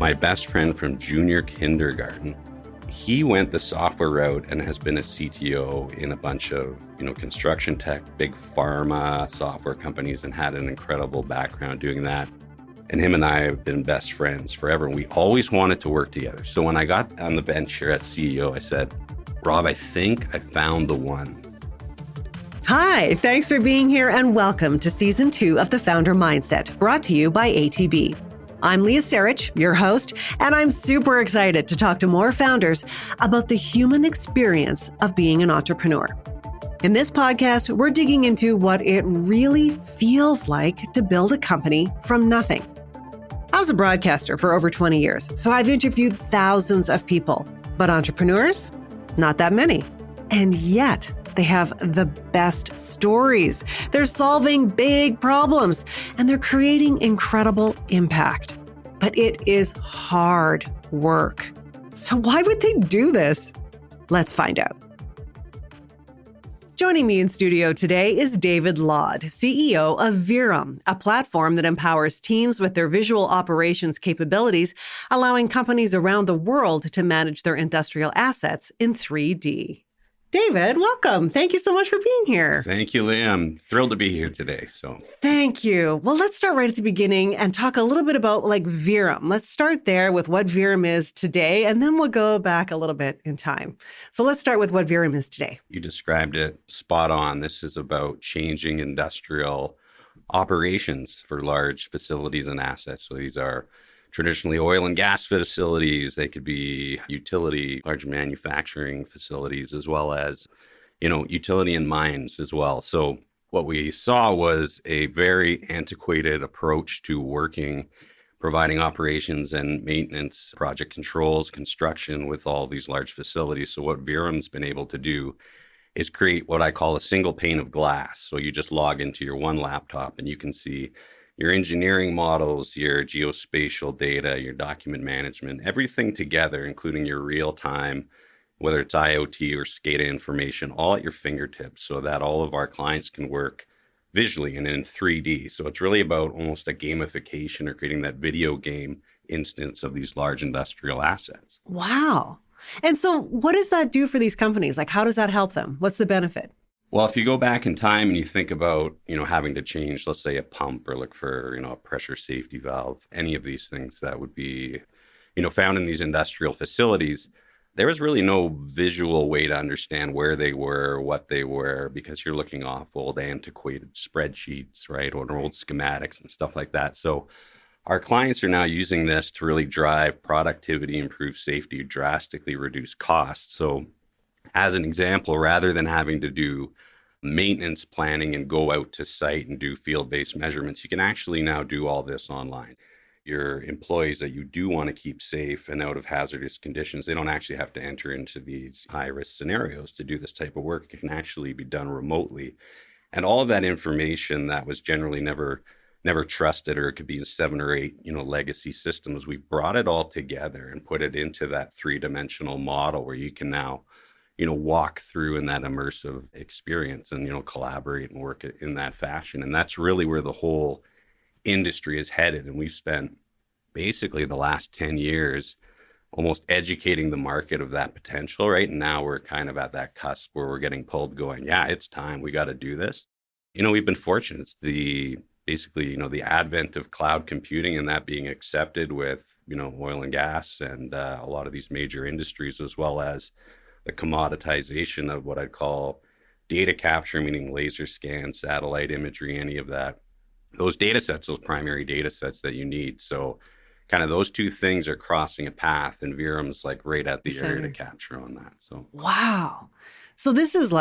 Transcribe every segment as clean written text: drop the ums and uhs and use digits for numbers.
My best friend from junior kindergarten, he went the software route and has been a CTO in a bunch of, construction tech, big pharma software companies, and had an incredible background doing that. And him and I have been best friends forever. And we always wanted to work together. So when I got on the bench here at CEO, I said, Rob, I think I found the one. Hi, thanks for being here and welcome to Season 2 of The Founder Mindset, brought to you by ATB. I'm Leah Sarich, your host, and I'm super excited to talk to more founders about the human experience of being an entrepreneur. In this podcast, we're digging into what it really feels like to build a company from nothing. I was a broadcaster for over 20 years, so I've interviewed thousands of people, but entrepreneurs, not that many. And yet, they have the best stories. They're solving big problems and they're creating incredible impact. But it is hard work. So why would they do this? Let's find out. Joining me in studio today is David Lod, CEO of VEERUM, a platform that empowers teams with their visual operations capabilities, allowing companies around the world to manage their industrial assets in 3D. David, welcome. Thank you so much for being here. Thank you, Leah. I'm thrilled to be here today. Thank you. Well, let's start right at the beginning and talk a little bit about VEERUM. Let's start there with what VEERUM is today, and then we'll go back a little bit in time. So let's start with what VEERUM is today. You described it spot on. This is about changing industrial operations for large facilities and assets. So these are traditionally oil and gas facilities. They could be utility, large manufacturing facilities, as well as, utility and mines as well. So what we saw was a very antiquated approach to working, providing operations and maintenance, project controls, construction with all these large facilities. So what VEERUM's been able to do is create what I call a single pane of glass. So you just log into your one laptop and you can see your engineering models, your geospatial data, your document management, everything together, including your real-time, whether it's IoT or SCADA information, all at your fingertips so that all of our clients can work visually and in 3D. So it's really about almost a gamification or creating that video game instance of these large industrial assets. Wow. And so what does that do for these companies? How does that help them? What's the benefit? Well, if you go back in time and you think about, having to change, let's say, a pump or look for, a pressure safety valve, any of these things that would be, found in these industrial facilities, there was really no visual way to understand where they were, what they were, because you're looking off old antiquated spreadsheets, right, or old schematics and stuff like that. So our clients are now using this to really drive productivity, improve safety, drastically reduce costs. So as an example, rather than having to do maintenance planning and go out to site and do field-based measurements, you can actually now do all this online. Your employees that you do want to keep safe and out of hazardous conditions, they don't actually have to enter into these high-risk scenarios to do this type of work. It can actually be done remotely. And all of that information that was generally never trusted, or it could be in 7 or 8, legacy systems, we brought it all together and put it into that 3-dimensional model where you can now walk through in that immersive experience and, collaborate and work in that fashion. And that's really where the whole industry is headed. And we've spent basically the last 10 years almost educating the market of that potential, right? And now we're kind of at that cusp where we're getting pulled going, yeah, it's time, we got to do this. We've been fortunate. It's the advent of cloud computing and that being accepted with, oil and gas and a lot of these major industries, as well as the commoditization of what I'd call data capture, meaning laser scans, satellite imagery, any of that. Those data sets, those primary data sets that you need. So kind of those two things are crossing a path, and VEERUM's right at the area to capture on that. So wow. So this is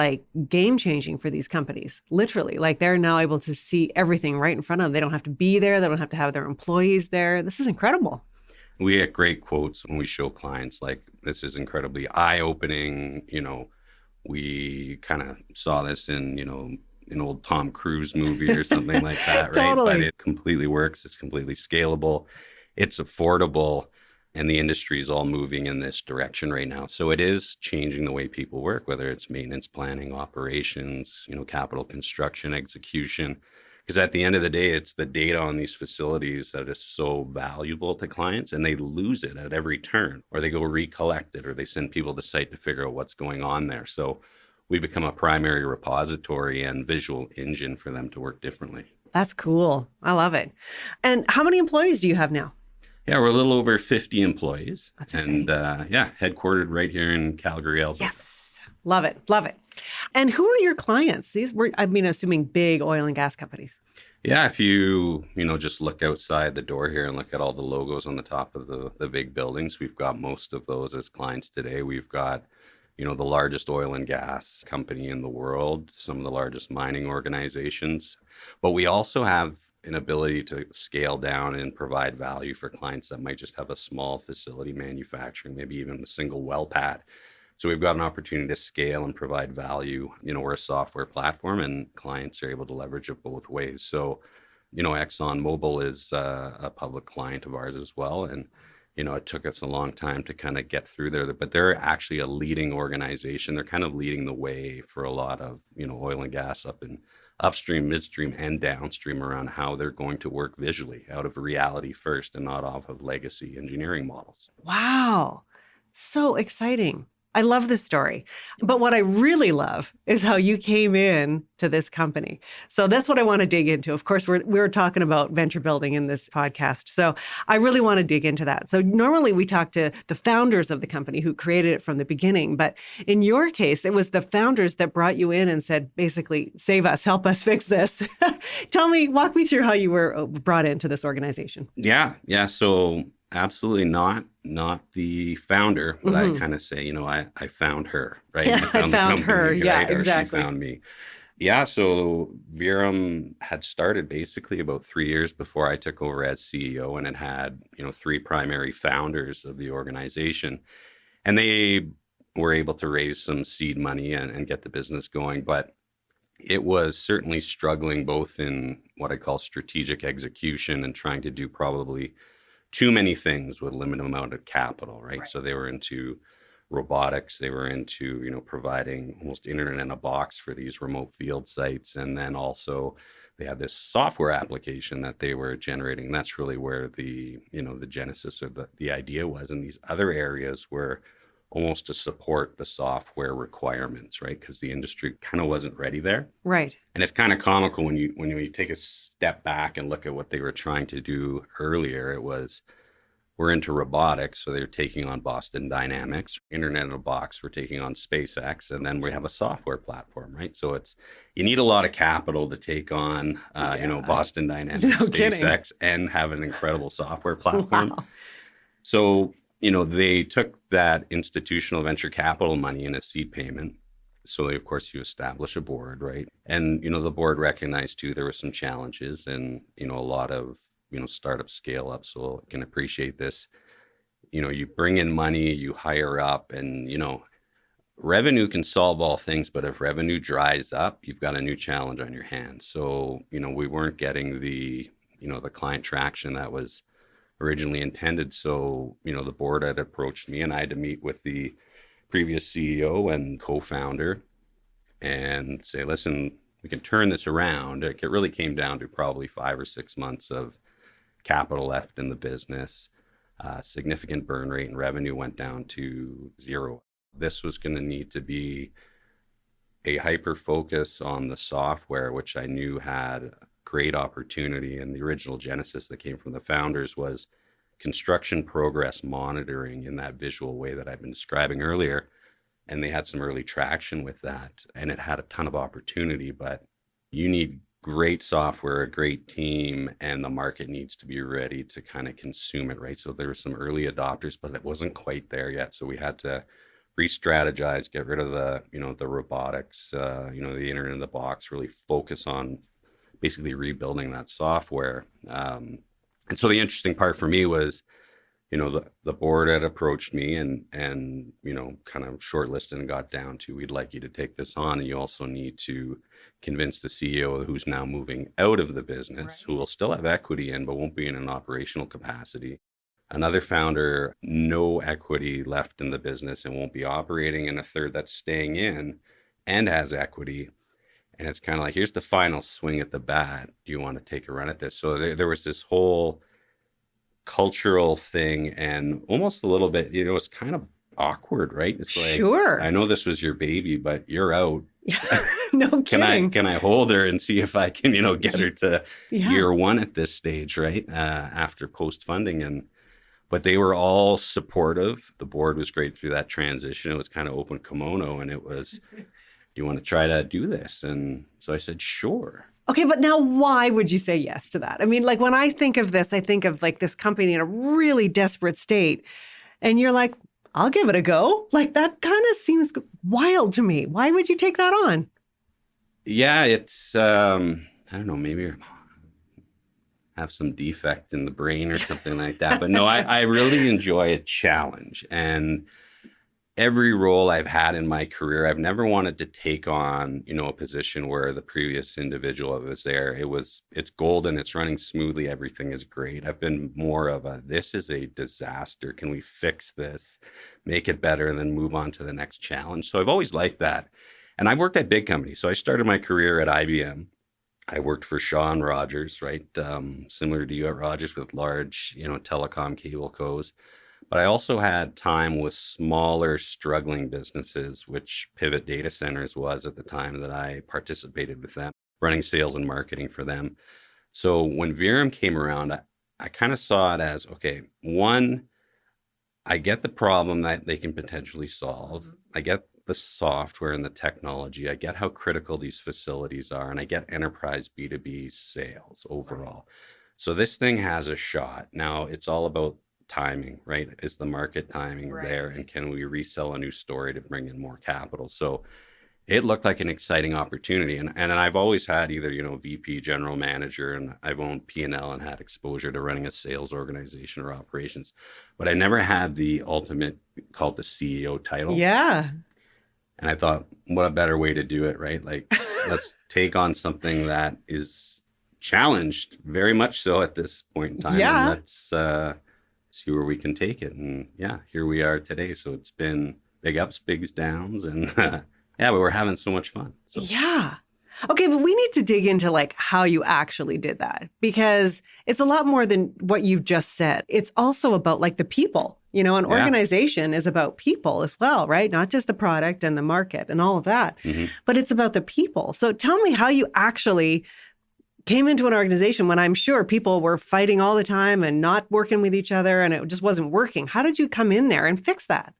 game changing for these companies, literally. They're now able to see everything right in front of them. They don't have to be there. They don't have to have their employees there. This is incredible. We get great quotes when we show clients, this is incredibly eye-opening. We kind of saw this in, an old Tom Cruise movie or something like that, right? Totally. But it completely works. It's completely scalable. It's affordable. And the industry is all moving in this direction right now. So it is changing the way people work, whether it's maintenance planning, operations, capital construction, execution, Because at the end of the day, it's the data on these facilities that is so valuable to clients, and they lose it at every turn, or they go recollect it, or they send people to site to figure out what's going on there. So we become a primary repository and visual engine for them to work differently. That's cool. I love it. And how many employees do you have now? Yeah, we're a little over 50 employees. That's exciting. And headquartered right here in Calgary, Alberta. Yes. Love it. Love it. And who are your clients? These were, assuming big oil and gas companies. Yeah, if you just look outside the door here and look at all the logos on the top of the big buildings, we've got most of those as clients today. We've got, the largest oil and gas company in the world, some of the largest mining organizations. But we also have an ability to scale down and provide value for clients that might just have a small facility manufacturing, maybe even a single well pad. So we've got an opportunity to scale and provide value. We're a software platform and clients are able to leverage it both ways. So, ExxonMobil is a public client of ours as well. And, it took us a long time to kind of get through there, but they're actually a leading organization. They're kind of leading the way for a lot of, oil and gas up in upstream, midstream, and downstream around how they're going to work visually out of reality first and not off of legacy engineering models. Wow. So exciting. I love this story. But what I really love is how you came in to this company. So that's what I want to dig into. Of course, we're talking about venture building in this podcast. So I really want to dig into that. So normally we talk to the founders of the company who created it from the beginning. But in your case, it was the founders that brought you in and said, basically, save us, help us fix this. Walk me through how you were brought into this organization. Yeah. So absolutely not the founder, but I kind of say, I found her, right? Yeah, I found her. Yeah, right? exactly. Or she found me. Yeah, so VEERUM had started basically about 3 years before I took over as CEO, and it had, 3 primary founders of the organization. And they were able to raise some seed money and get the business going. But it was certainly struggling both in what I call strategic execution and trying to do probably too many things with a limited amount of capital, right? So they were into robotics, they were into, providing almost internet in a box for these remote field sites. And then also they had this software application that they were generating. And that's really where the genesis of the idea was. And these other areas were almost to support the software requirements, right? Because the industry kind of wasn't ready there. Right. And it's kind of comical when you take a step back and look at what they were trying to do earlier. It was, we're into robotics, so they're taking on Boston Dynamics. Internet in a box, we're taking on SpaceX, and then we have a software platform, right? So you need a lot of capital to take on, Boston Dynamics, SpaceX, and have an incredible software platform. Wow. So they took that institutional venture capital money in a seed payment. So of course you establish a board, right? And, the board recognized too, there were some challenges and, a lot of, startup scale up. So I can appreciate this. You bring in money, you hire up and, revenue can solve all things, but if revenue dries up, you've got a new challenge on your hands. So, we weren't getting the client traction that was originally intended. So, the board had approached me and I had to meet with the previous CEO and co-founder and say, listen, we can turn this around. It really came down to probably 5 or 6 months of capital left in the business. Significant burn rate and revenue went down to 0. This was going to need to be a hyper focus on the software, which I knew had great opportunity. And the original genesis that came from the founders was construction progress monitoring in that visual way that I've been describing earlier. And they had some early traction with that. And it had a ton of opportunity, but you need great software, a great team, and the market needs to be ready to kind of consume it, right? So there were some early adopters, but it wasn't quite there yet. So we had to re-strategize, get rid of the robotics, the internet in the box, really focus on basically rebuilding that software. And so the interesting part for me was, the board had approached me and kind of shortlisted and got down to, we'd like you to take this on. And you also need to convince the CEO who's now moving out of the business, who will still have equity in, but won't be in an operational capacity. Another founder, no equity left in the business and won't be operating. And a third that's staying in and has equity. And it's kind of like, here's the final swing at the bat. Do you want to take a run at this? So there was this whole cultural thing, and almost a little bit, it's kind of awkward, right? It's like, I Sure. know this was your baby, but you're out. No can I kidding. can I hold her and see if I can, get her to Yeah. year one at this stage, right? After post funding. But they were all supportive. The board was great through that transition. It was kind of open kimono, and it was, do you want to try to do this? And so I said, sure. Okay, but now why would you say yes to that? I mean, like when I think of this, I think of like this company in a really desperate state, and you're like, I'll give it a go. Like that kind of seems wild to me. Why would you take that on? Yeah, it's I don't know, maybe I have some defect in the brain or something like that. But no, I really enjoy a challenge. And every role I've had in my career, I've never wanted to take on, a position where the previous individual was there. It's golden, it's running smoothly, everything is great. I've been more of this is a disaster. Can we fix this, make it better, and then move on to the next challenge? So I've always liked that. And I've worked at big companies. So I started my career at IBM. I worked for Shaw and Rogers, right? Similar to you at Rogers with large, telecom cable cos. But I also had time with smaller, struggling businesses, which Pivot Data Centers was at the time that I participated with them, running sales and marketing for them. So when VEERUM came around, I kind of saw it as, okay, one, I get the problem that they can potentially solve. I get the software and the technology. I get how critical these facilities are, and I get enterprise B2B sales overall. So this thing has a shot. Now it's all about timing, right? Is the market timing there? And can we resell a new story to bring in more capital? So it looked like an exciting opportunity. And I've always had either, VP, general manager, and I've owned P&L and had exposure to running a sales organization or operations. But I never had the ultimate, called the CEO title. Yeah. And I thought, what a better way to do it, right? Like, let's take on something that is challenged very much so at this point in time. Yeah. And let's see where we can take it. And yeah, here we are today. So it's been big ups, big downs, and yeah, but we're having so much fun. So. Yeah. Okay, but we need to dig into like how you actually did that, because it's a lot more than what you've just said. It's also about like the people, an organization is about people as well, right? Not just the product and the market and all of that, but it's about the people. So tell me how you actually came into an organization when I'm sure people were fighting all the time and not working with each other and it just wasn't working. How did you come in there and fix that?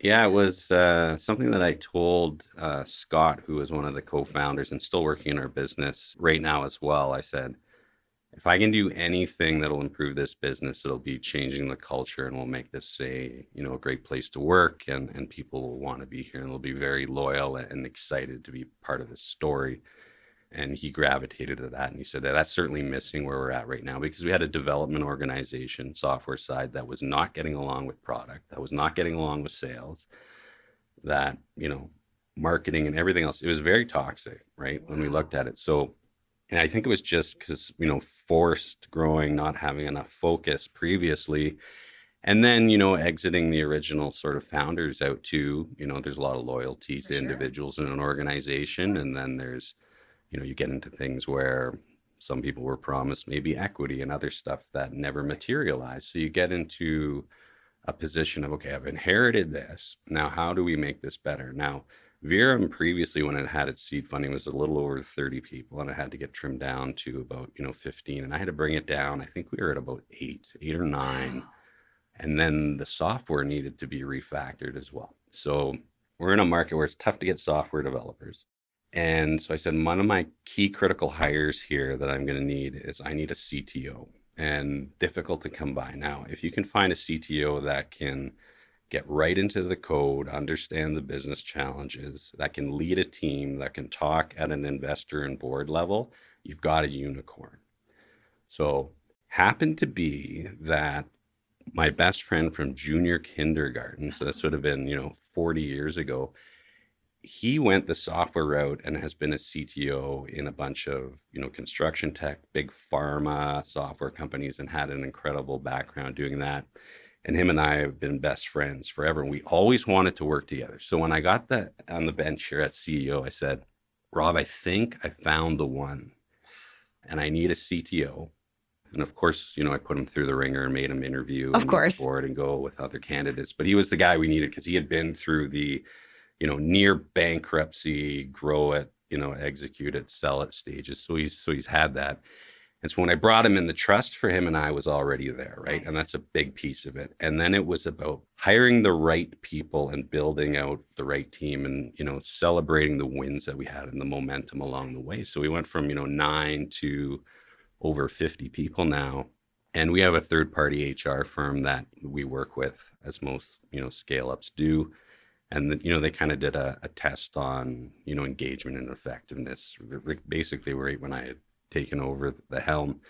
Yeah, it was something that I told Scott, who is one of the co-founders and still working in our business right now as well. I said, if I can do anything that'll improve this business, it'll be changing the culture and we'll make this a great place to work, and people will want to be here and they'll be very loyal and excited to be part of this story. And he gravitated to that. And he said, that's certainly missing where we're at right now, because we had a development organization, software side, that was not getting along with product, that was not getting along with sales, that, marketing and everything else. It was very toxic, right? When we looked at it. So, and I think it was just because, forced growing, not having enough focus previously. And then, exiting the original sort of founders out too, there's a lot of loyalty to individuals in an organization. And then there's, you get into things where some people were promised maybe equity and other stuff that never materialized. So you get into a position of, okay, I've inherited this. Now, how do we make this better? Now, VEERUM previously, when it had its seed funding, was a little over 30 people, and it had to get trimmed down to about, 15. And I had to bring it down. I think we were at about eight or nine. And then the software needed to be refactored as well. So we're in a market where it's tough to get software developers. And so I said, one of my key critical hires here that I'm going to need is I need a CTO, and difficult to come by. Now, if you can find a CTO that can get right into the code, understand the business challenges, that can lead a team, that can talk at an investor and board level, you've got a unicorn. So happened to be that my best friend from junior kindergarten, so this would have been, 40 years ago, he went the software route and has been a CTO in a bunch of, construction tech, big pharma software companies, and had an incredible background doing that. And him and I have been best friends forever. And we always wanted to work together. So when I got on the bench here at CEO, I said, Rob, I think I found the one, and I need a CTO. And of course, I put him through the ringer and made him interview Of and meet the course. board and go with other candidates. But he was the guy we needed because he had been through the, near bankruptcy, grow it, execute it, sell it stages. So he's had that. And so when I brought him in, the trust for him and I was already there, right? Nice. And that's a big piece of it. And then it was about hiring the right people and building out the right team and, celebrating the wins that we had and the momentum along the way. So we went from, 9 to over 50 people now. And we have a third-party HR firm that we work with, as most, scale-ups do. And, they kind of did a test on, engagement and effectiveness, basically right when I had taken over the helm.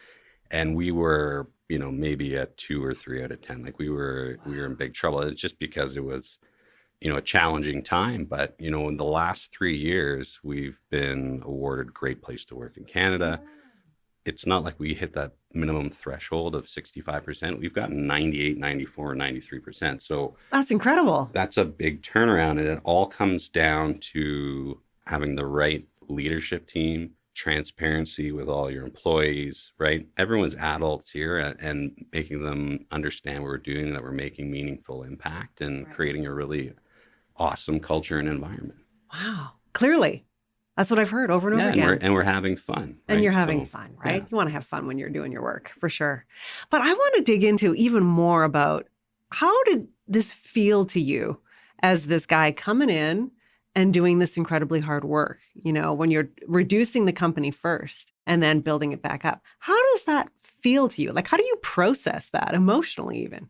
And we were, maybe a 2 or 3 out of 10. Like we were in big trouble. It's just because it was, a challenging time. But, in the last 3 years, we've been awarded Great Place to Work in Canada. It's not like we hit that minimum threshold of 65%. We've gotten 98, 94, 93%. So That's incredible. that's a big turnaround. And it all comes down to having the right leadership team, transparency with all your employees, right? Everyone's adults here and making them understand what we're doing, that we're making meaningful impact and creating a really awesome culture and environment. Wow. Clearly. That's what I've heard over and over again. And we're having fun. And right? you're having fun, right? Yeah. You want to have fun when you're doing your work, for sure. But I want to dig into even more about how did this feel to you as this guy coming in and doing this incredibly hard work, when you're reducing the company first and then building it back up. How does that feel to you? Like, how do you process that emotionally even?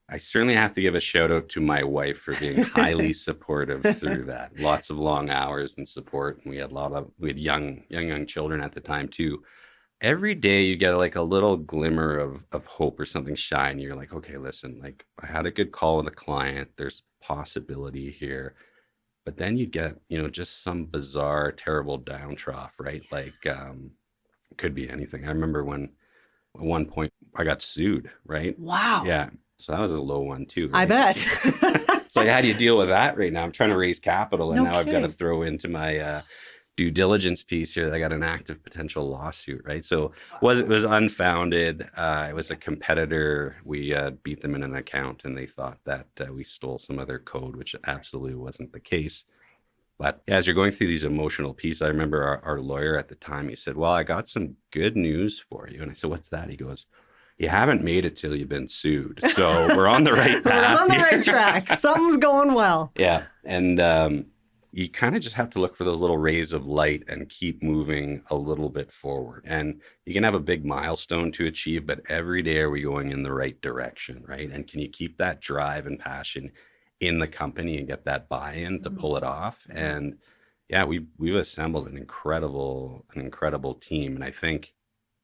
I certainly have to give a shout out to my wife for being highly supportive through that. Lots of long hours and support. And we had young children at the time too. Every day you get like a little glimmer of hope or something shiny. You're like, okay, listen, like I had a good call with a client. There's possibility here. But then you get, just some bizarre, terrible down trough, right? Like it could be anything. I remember when at one point I got sued, right? Wow. Yeah. So that was a low one too. Right? I bet. It's like, how do you deal with that right now? I'm trying to raise capital and No now I've got to kidding. throw into my due diligence piece here that I got an active potential lawsuit, right? So it was unfounded. It was a competitor. We beat them in an account and they thought that we stole some of their code, which absolutely wasn't the case. But as you're going through these emotional pieces, I remember our lawyer at the time, he said, well, I got some good news for you. And I said, what's that? He goes, you haven't made it till you've been sued. So we're on the right path. We're on the here. right track. Something's going well. Yeah. And you kind of just have to look for those little rays of light and keep moving a little bit forward. And you can have a big milestone to achieve, but every day are we going in the right direction, right? And can you keep that drive and passion in the company and get that buy-in to pull it off? And yeah, we've assembled an incredible team. And I think,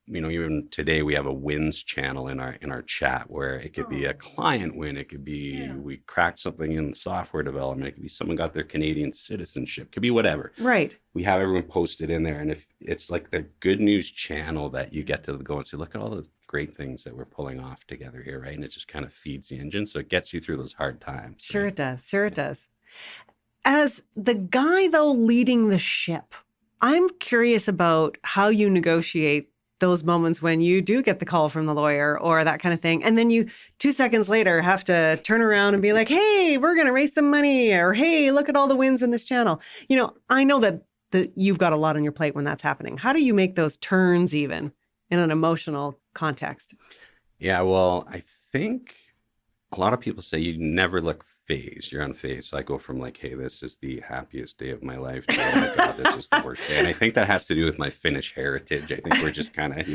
even today we have a wins channel in our chat where it could be a client win. It could be we cracked something in software development. It could be someone got their Canadian citizenship. It could be whatever. Right. We have everyone posted in there. And if it's like the good news channel that you get to go and say, look at all the great things that we're pulling off together here, right? And it just kind of feeds the engine. So it gets you through those hard times. Sure right? it does. Sure it does. As the guy, though, leading the ship, I'm curious about how you negotiate those moments when you do get the call from the lawyer or that kind of thing. And then you 2 seconds later have to turn around and be like, hey, we're going to raise some money, or hey, look at all the wins in this channel. I know that you've got a lot on your plate when that's happening. How do you make those turns even in an emotional context? Yeah, well, I think a lot of people say you never look phased. You're unfazed. So I go from like, hey, this is the happiest day of my life to, oh my God, this is the worst day. And I think that has to do with my Finnish heritage. I think we're just kind of,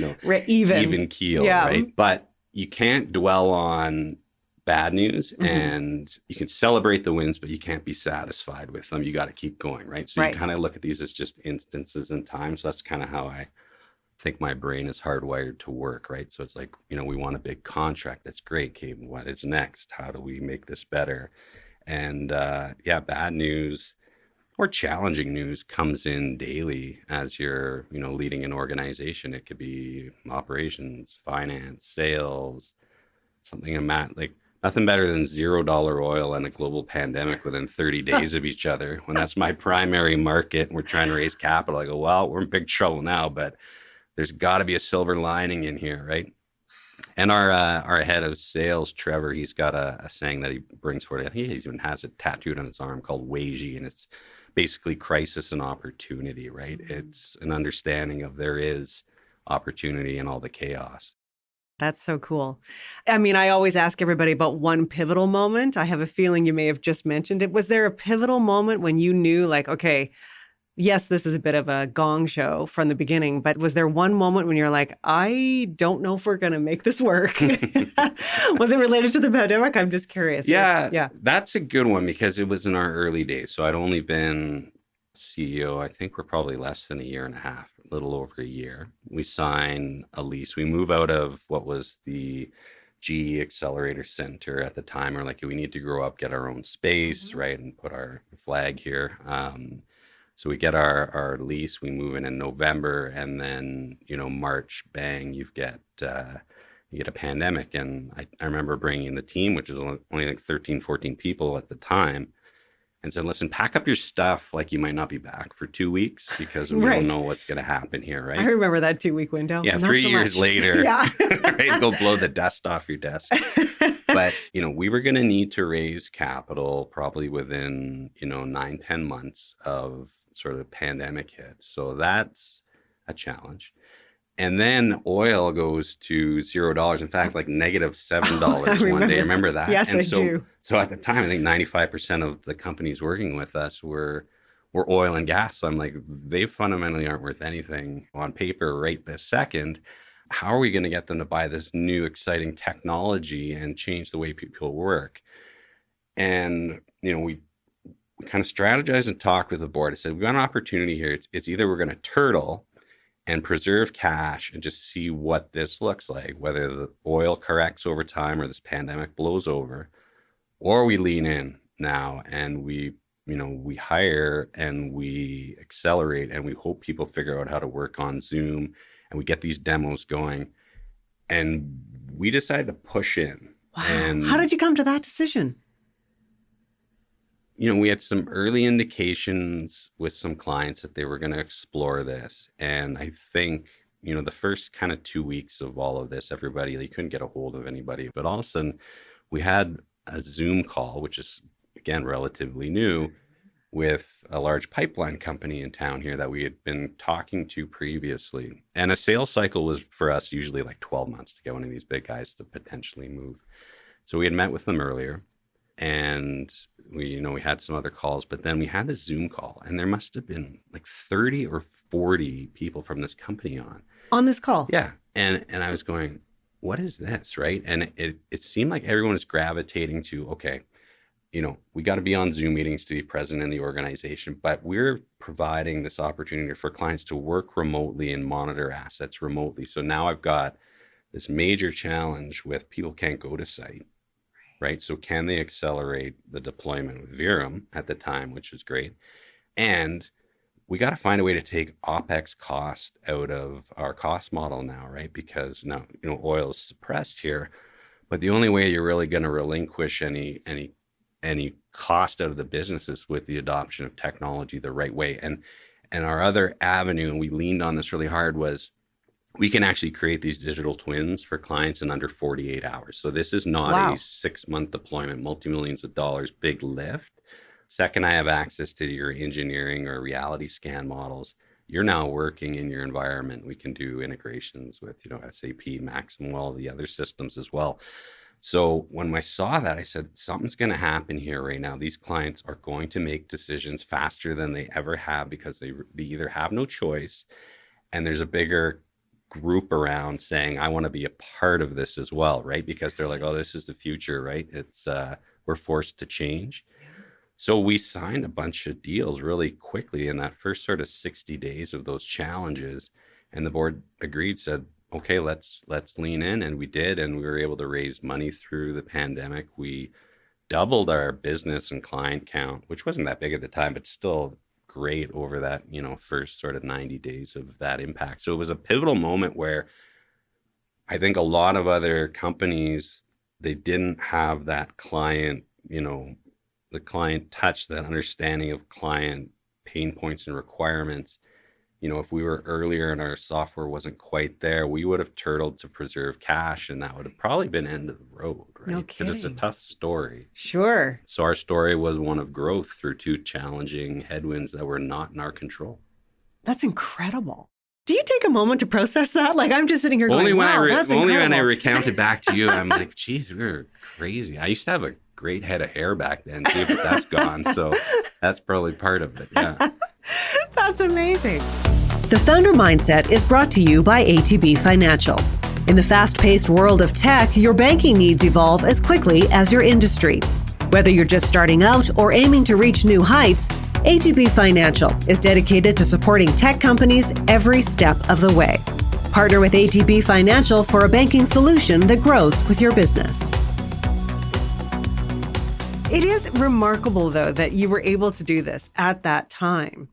even keel, right? But you can't dwell on bad news and you can celebrate the wins, but you can't be satisfied with them. You got to keep going, right? So you kind of look at these as just instances in time. So that's kind of how I think my brain is hardwired to work, right? So it's like, we want a big contract. That's great, Kate. What is next? How do we make this better? And bad news or challenging news comes in daily as you're, leading an organization. It could be operations, finance, sales, something like Nothing better than $0 oil and a global pandemic within 30 days of each other. When that's my primary market and we're trying to raise capital, I go, well, we're in big trouble now, but there's got to be a silver lining in here, right? And our head of sales, Trevor, he's got a saying that he brings forward. I think he even has it tattooed on his arm called WAGE, and it's basically crisis and opportunity, right? It's an understanding of there is opportunity in all the chaos. That's so cool. I mean, I always ask everybody about one pivotal moment. I have a feeling you may have just mentioned it. Was there a pivotal moment when you knew, like, okay, yes, this is a bit of a gong show from the beginning, but was there one moment when you're like, I don't know if we're going to make this work? Was it related to the pandemic? I'm just curious. Yeah, that's a good one because it was in our early days. So I'd only been CEO, I think we're probably less than a year and a half, a little over a year. We sign a lease. We move out of what was the GE Accelerator Center at the time. We're like, we need to grow up, get our own space, right? And put our flag here. So we get our lease, we move in November, and then, March, bang, you get a pandemic. And I remember bringing the team, which was only like 13, 14 people at the time, and said, listen, pack up your stuff like you might not be back for 2 weeks because we don't know what's going to happen here, right? I remember that 2-week window. Yeah, 3 years later, right, go blow the dust off your desk. But, we were going to need to raise capital probably within, 9, 10 months of sort of pandemic hit. So that's a challenge. And then oil goes to $0. In fact, like -$7 one day. Remember that? Yes, and I do. So at the time, I think 95% of the companies working with us were oil and gas. So I'm like, they fundamentally aren't worth anything on paper right this second. How are we going to get them to buy this new exciting technology and change the way people work? And, we kind of strategized and talked with the board. I said, we've got an opportunity here. It's either we're going to turtle and preserve cash and just see what this looks like, whether the oil corrects over time or this pandemic blows over, or we lean in now and we hire and we accelerate and we hope people figure out how to work on Zoom and we get these demos going. And we decided to push in. Wow. And how did you come to that decision? We had some early indications with some clients that they were going to explore this. And I think, the first kind of 2 weeks of all of this, they couldn't get a hold of anybody. But all of a sudden, we had a Zoom call, which is, again, relatively new, with a large pipeline company in town here that we had been talking to previously. And a sales cycle was, for us, usually like 12 months to get one of these big guys to potentially move. So we had met with them earlier. And we had some other calls, but then we had this Zoom call and there must have been like 30 or 40 people from this company on this call. Yeah. And I was going, what is this? Right. And it seemed like everyone was gravitating to, okay, we got to be on Zoom meetings to be present in the organization, but we're providing this opportunity for clients to work remotely and monitor assets remotely. So now I've got this major challenge with people can't go to site. Right. So can they accelerate the deployment with VEERUM at the time, which was great. And we got to find a way to take OpEx cost out of our cost model now, right? Because now, oil is suppressed here, but the only way you're really going to relinquish any cost out of the business is with the adoption of technology the right way. And our other avenue, and we leaned on this really hard, was we can actually create these digital twins for clients in under 48 hours. So this is not a 6-month deployment, multi-millions of dollars, big lift. Second, I have access to your engineering or reality scan models. You're now working in your environment. We can do integrations with, SAP, Maxim, all the other systems as well. So when I saw that, I said, something's going to happen here right now. These clients are going to make decisions faster than they ever have because they either have no choice and there's a bigger group around saying, I want to be a part of this as well, right? Because they're like, oh, this is the future, right? It's we're forced to change. So we signed a bunch of deals really quickly in that first sort of 60 days of those challenges. And the board agreed, said, okay, let's lean in. And we did. And we were able to raise money through the pandemic. We doubled our business and client count, which wasn't that big at the time, but still great over that, first sort of 90 days of that impact. So it was a pivotal moment where I think a lot of other companies they didn't have that client, the client touch, that understanding of client pain points and requirements. If we were earlier and our software wasn't quite there, we would have turtled to preserve cash, and that would have probably been end of the road, No right? Because it's a kidding. tough story. Sure. So our story was one of growth through two challenging headwinds that were not in our control. That's incredible. Do you take a moment to process that? Like, I'm just sitting here Only going, when wow, that's only when I incredible. recount it back to you, I'm like, geez, we were crazy. I used to have a great head of hair back then too, but that's gone. So that's probably part of it. Yeah. That's amazing. The Founder Mindset is brought to you by ATB Financial. In the fast-paced world of tech, your banking needs evolve as quickly as your industry. Whether you're just starting out or aiming to reach new heights, ATB Financial is dedicated to supporting tech companies every step of the way. Partner with ATB Financial for a banking solution that grows with your business. It is remarkable, though, that you were able to do this at that time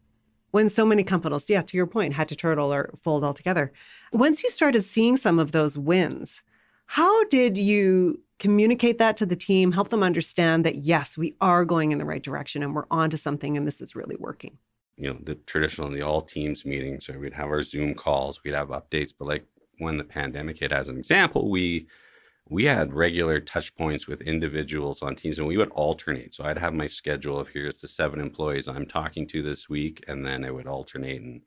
when so many companies, to your point, had to turtle or fold altogether. Once you started seeing some of those wins, how did you communicate that to the team, help them understand that, yes, we are going in the right direction and we're onto something and this is really working? The traditional, the all teams meetings, or we'd have our Zoom calls, we'd have updates. But like when the pandemic hit, as an example, we had regular touch points with individuals on teams, and we would alternate. So I'd have my schedule of, here's the 7 employees I'm talking to this week, and then it would alternate, and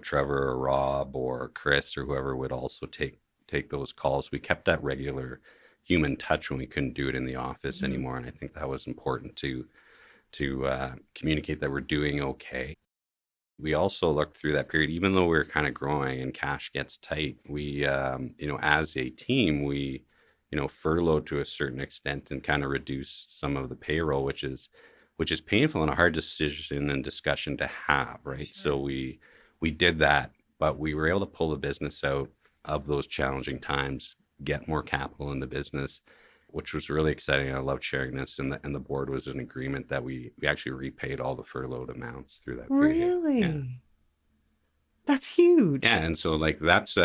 Trevor or Rob or Chris or whoever would also take those calls. We kept that regular human touch when we couldn't do it in the office anymore, and I think that was important to communicate that we're doing okay. We also looked through that period, even though we were kind of growing and cash gets tight. We, as a team, we furloughed to a certain extent and kind of reduced some of the payroll, which is painful and a hard decision and discussion to have, right? Sure. So we did that, but we were able to pull the business out of those challenging times, get more capital in the business, which was really exciting. I loved sharing this, and the board was in agreement that we actually repaid all the furloughed amounts through that period. Really? Yeah. That's huge. Yeah, and so like that's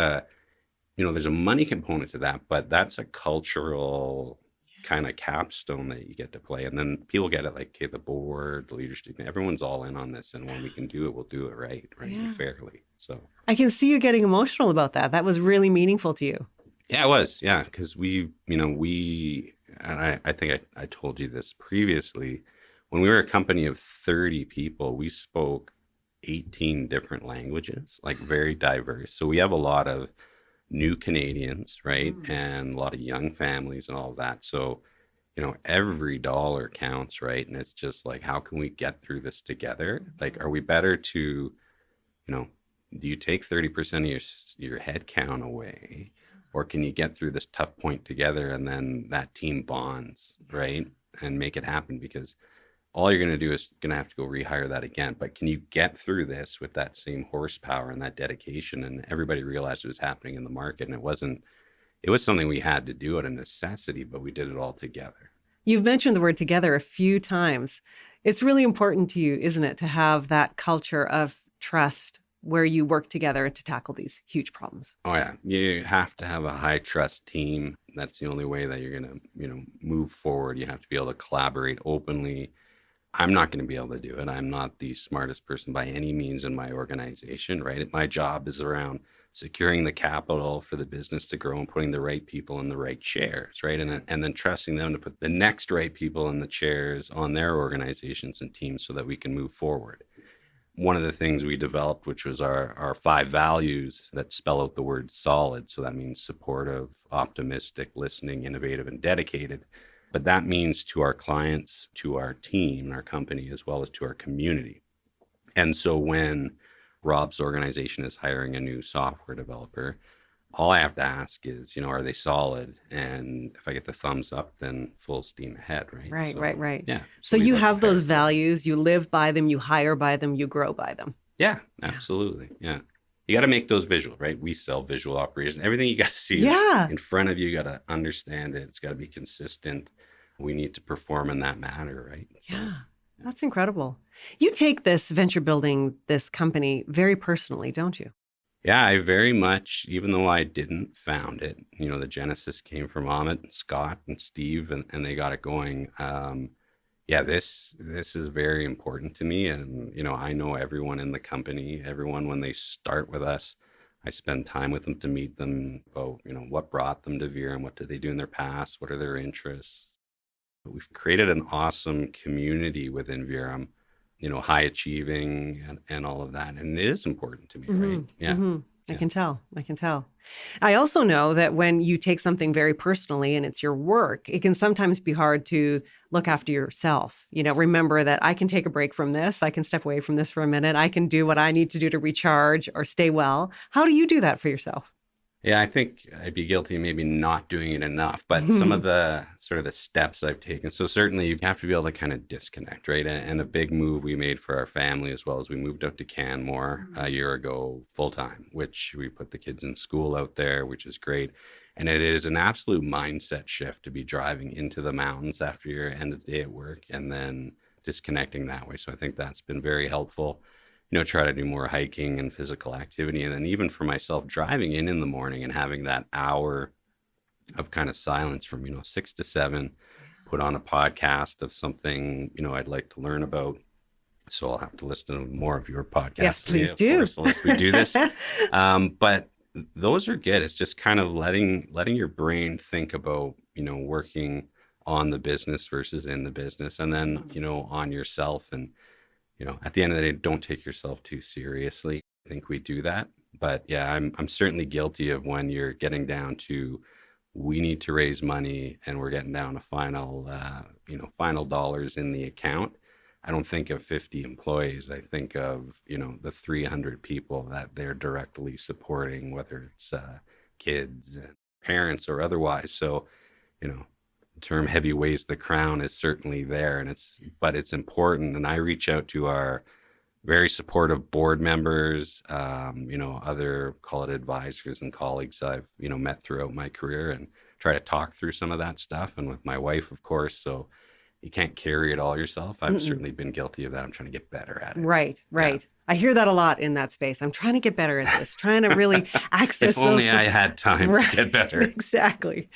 there's a money component to that, but that's a cultural kind of capstone that you get to play. And then people get it like, okay, the board, the leadership, everyone's all in on this. And when we can do it, we'll do it right, Yeah. fairly. So I can see you getting emotional about that. That was really meaningful to you. yeah, it was. Yeah, because and I think I told you this previously, when we were a company of 30 people, we spoke 18 different languages, like very diverse. So we have a lot of new Canadians, right? And a lot of young families and all of that. So, every dollar counts, right? And it's just like, how can we get through this together? Like, are we better to, do you take 30% of your head count away, or can you get through this tough point together and then that team bonds, right? And make it happen? Because all you're going to do is going to have to go rehire that again. But can you get through this with that same horsepower and that dedication? And everybody realized it was happening in the market. And it was something we had to do, at a necessity, but we did it all together. You've mentioned the word together a few times. It's really important to you, isn't it, to have that culture of trust where you work together to tackle these huge problems? Oh yeah. You have to have a high trust team. That's the only way that you're going to, move forward. You have to be able to collaborate openly. I'm not going to be able to do it. I'm not the smartest person by any means in my organization, right? My job is around securing the capital for the business to grow and putting the right people in the right chairs, right? And then trusting them to put the next right people in the chairs on their organizations and teams so that we can move forward. One of the things we developed, which was our 5 values that spell out the word solid. So that means supportive, optimistic, listening, innovative, and dedicated. But that means to our clients, to our team, our company, as well as to our community. And so when Rob's organization is hiring a new software developer, all I have to ask is, are they solid? And if I get the thumbs up, then full steam ahead, right? Right. Yeah. So you have those values, you live by them, you hire by them, you grow by them. Yeah, absolutely. Yeah. You got to make those visual, right? We sell visual operations. Everything you got to see is in front of you. You got to understand it. It's got to be consistent. We need to perform in that manner, right? So, yeah, that's incredible. You take this venture building, this company, very personally, don't you? Yeah, I very much, even though I didn't found it, the genesis came from Amit and Scott and Steve, and they got it going. Yeah, this is very important to me, and I know everyone in the company, everyone when they start with us, I spend time with them to meet them about what brought them to VEERUM, what did they do in their past, what are their interests. But we've created an awesome community within VEERUM, high achieving and all of that, and it is important to me, right? Yeah, I yeah. can tell. I can tell. I also know that when you take something very personally and it's your work, it can sometimes be hard to look after yourself. Remember that I can take a break from this. I can step away from this for a minute. I can do what I need to do to recharge or stay well. How do you do that for yourself? Yeah, I think I'd be guilty of maybe not doing it enough, but some of the sort of the steps I've taken. So certainly you have to be able to kind of disconnect, right? And a big move we made for our family as well as we moved out to Canmore a year ago full time, which we put the kids in school out there, which is great. And it is an absolute mindset shift to be driving into the mountains after your end of the day at work and then disconnecting that way. So I think that's been very helpful. Try to do more hiking and physical activity. And then even for myself, driving in the morning and having that hour of kind of silence from, 6 to 7, put on a podcast of something, I'd like to learn about. So I'll have to listen to more of your podcasts. Yes, please of do. Course, unless we do this. But those are good. It's just kind of letting your brain think about, working on the business versus in the business, and then, on yourself. And at the end of the day, don't take yourself too seriously. I think we do that. But yeah, I'm certainly guilty of when you're getting down to we need to raise money and we're getting down to final dollars in the account. I don't think of 50 employees. I think of, the 300 people that they're directly supporting, whether it's kids and parents or otherwise. So, the term heavy weighs the crown is certainly there, and but it's important. And I reach out to our very supportive board members, other, call it advisors and colleagues I've, met throughout my career, and try to talk through some of that stuff. And with my wife, of course, so you can't carry it all yourself. I've certainly been guilty of that. I'm trying to get better at it. Right. Yeah. I hear that a lot in that space. I'm trying to get better at this, trying to really access If only those. I had time to get better. Exactly.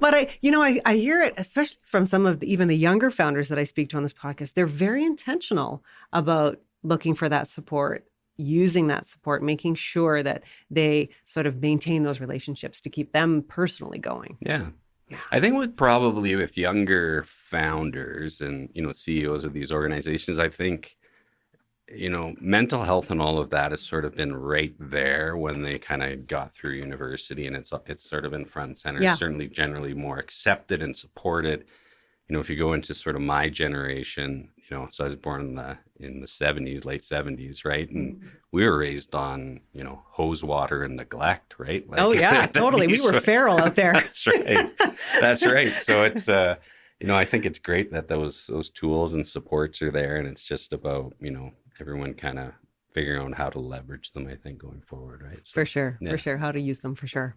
But I hear it, especially from some of even the younger founders that I speak to on this podcast. They're very intentional about looking for that support, using that support, making sure that they sort of maintain those relationships to keep them personally going. Yeah. I think with younger founders and, CEOs of these organizations, I think, mental health and all of that has sort of been right there when they kind of got through university, and it's sort of in front and center. Yeah. Certainly generally more accepted and supported. If you go into sort of my generation, so I was born in the 70s, late 70s, right? And we were raised on, hose water and neglect, right? Like, oh yeah, totally. We were feral out there. That's right. That's right. So it's, I think it's great that those tools and supports are there, and it's just about, everyone kind of figuring out how to leverage them, I think, going forward, right? So, for sure. How to use them, for sure.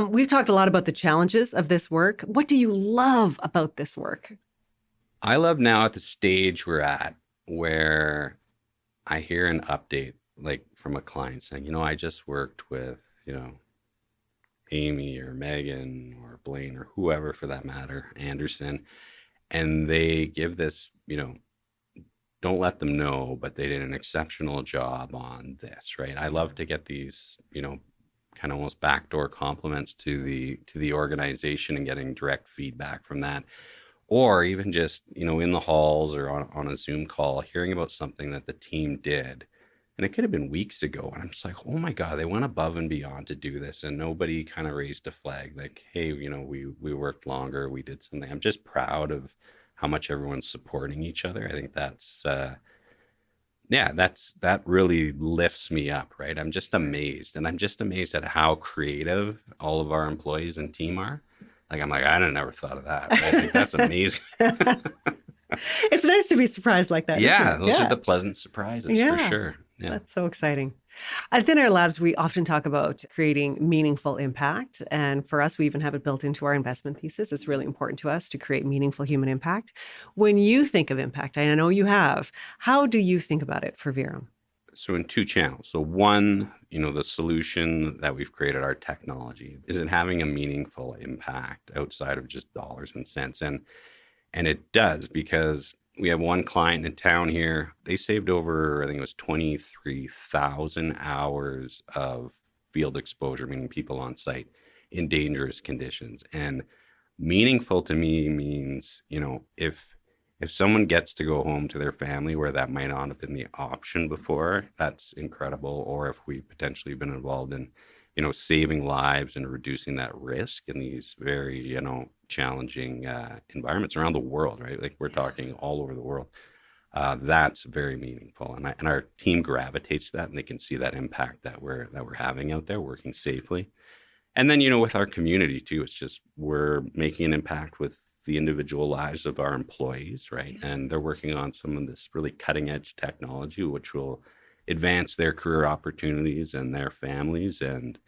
We've talked a lot about the challenges of this work. What do you love about this work? I love now at the stage we're at where I hear an update like from a client saying, I just worked with, Amy or Megan or Blaine or whoever for that matter, Anderson, and they give this, don't let them know, but they did an exceptional job on this, right? I love to get these, kind of almost backdoor compliments to the organization and getting direct feedback from that. Or even just, in the halls or on a Zoom call, hearing about something that the team did. And it could have been weeks ago. And I'm just like, oh my God, they went above and beyond to do this. And nobody kind of raised a flag like, hey, we worked longer, we did something. I'm just proud of how much everyone's supporting each other. I think that's, that really lifts me up, right? I'm just amazed. And I'm just amazed at how creative all of our employees and team are. Like, I'm like, I never thought of that. Right? I think that's amazing. It's nice to be surprised like that. Yeah, those are the pleasant surprises for sure. Yeah. That's so exciting. At Thin Air Labs, we often talk about creating meaningful impact. And for us, we even have it built into our investment thesis. It's really important to us to create meaningful human impact. When you think of impact, I know you have, how do you think about it for VEERUM? So in two channels. So one, the solution that we've created, our technology, is it having a meaningful impact outside of just dollars and cents? And it does, because we have one client in town here. They saved over, I think it was 23,000 hours of field exposure, meaning people on site in dangerous conditions. And meaningful to me means, if someone gets to go home to their family where that might not have been the option before, that's incredible. Or if we've potentially been involved in, saving lives and reducing that risk in these very, challenging environments around the world, right? Like we're talking all over the world. That's very meaningful. And our team gravitates to that, and they can see that impact that we're having out there working safely. And then, with our community too, it's just we're making an impact with the individual lives of our employees, right? And they're working on some of this really cutting edge technology, which will advance their career opportunities and their families. And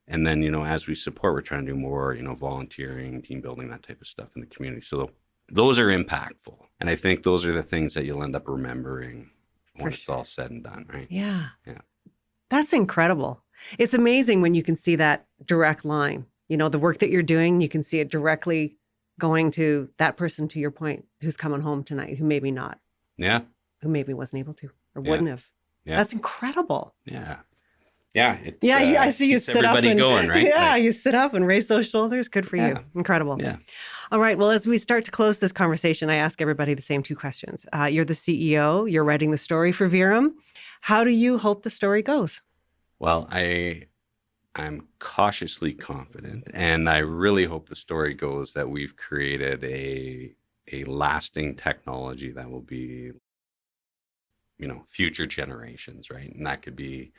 then, as we support, we're trying to do more, volunteering, team building, that type of stuff in the community. So those are impactful. And I think those are the things that you'll end up remembering when it's all said and done, right? Yeah. Yeah. That's incredible. It's amazing when you can see that direct line. The work that you're doing, you can see it directly going to that person, to your point, who's coming home tonight, who maybe not. Yeah. Who maybe wasn't able to or wouldn't have. Yeah. That's incredible. Yeah. Yeah. It's, I see you sit up and going, right? Yeah, you sit up and raise those shoulders. Good for you. Incredible. Yeah. All right. Well, as we start to close this conversation, I ask everybody the same two questions. You're the CEO. You're writing the story for VEERUM. How do you hope the story goes? Well, I'm cautiously confident, and I really hope the story goes that we've created a lasting technology that will be, future generations, right? And that could be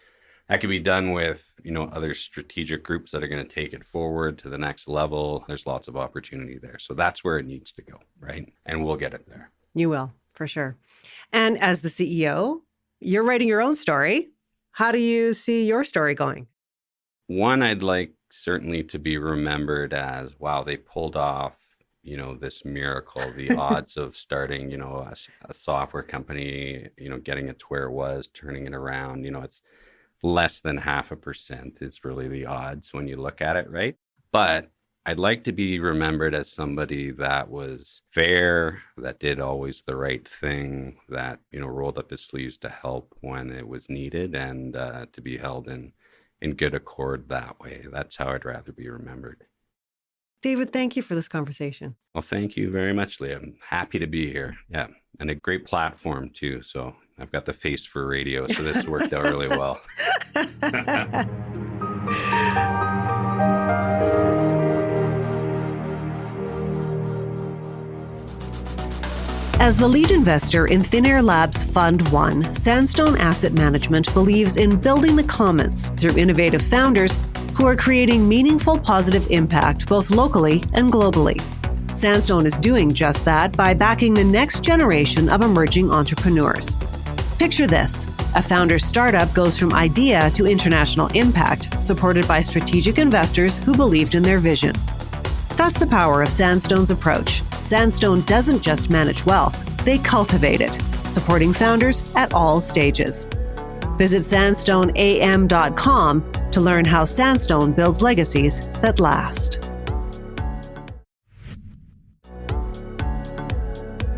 done with, other strategic groups that are going to take it forward to the next level. There's lots of opportunity there. So that's where it needs to go, right? And we'll get it there. You will, for sure. And as the CEO, you're writing your own story. How do you see your story going? One, I'd like certainly to be remembered as, wow, they pulled off, this miracle. The odds of starting, a software company, getting it to where it was, turning it around, it's less than 0.5% is really the odds when you look at it, right? But I'd like to be remembered as somebody that was fair, that did always the right thing, that, rolled up his sleeves to help when it was needed, and to be held in good accord that way. That's how I'd rather be remembered. David, thank you for this conversation. Well, thank you very much, Leah. I'm happy to be here. Yeah. And a great platform too. So I've got the face for radio. So this worked out really well. As the lead investor in Thin Air Labs Fund 1, Sandstone Asset Management believes in building the commons through innovative founders who are creating meaningful positive impact both locally and globally. Sandstone is doing just that by backing the next generation of emerging entrepreneurs. Picture this: a founder's startup goes from idea to international impact, supported by strategic investors who believed in their vision. That's the power of Sandstone's approach. Sandstone doesn't just manage wealth, they cultivate it, supporting founders at all stages. Visit sandstoneam.com to learn how Sandstone builds legacies that last.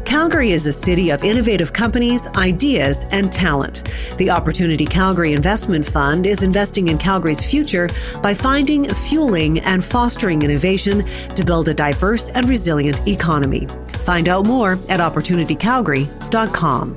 Calgary is a city of innovative companies, ideas, and talent. The Opportunity Calgary Investment Fund is investing in Calgary's future by finding, fueling, and fostering innovation to build a diverse and resilient economy. Find out more at opportunitycalgary.com.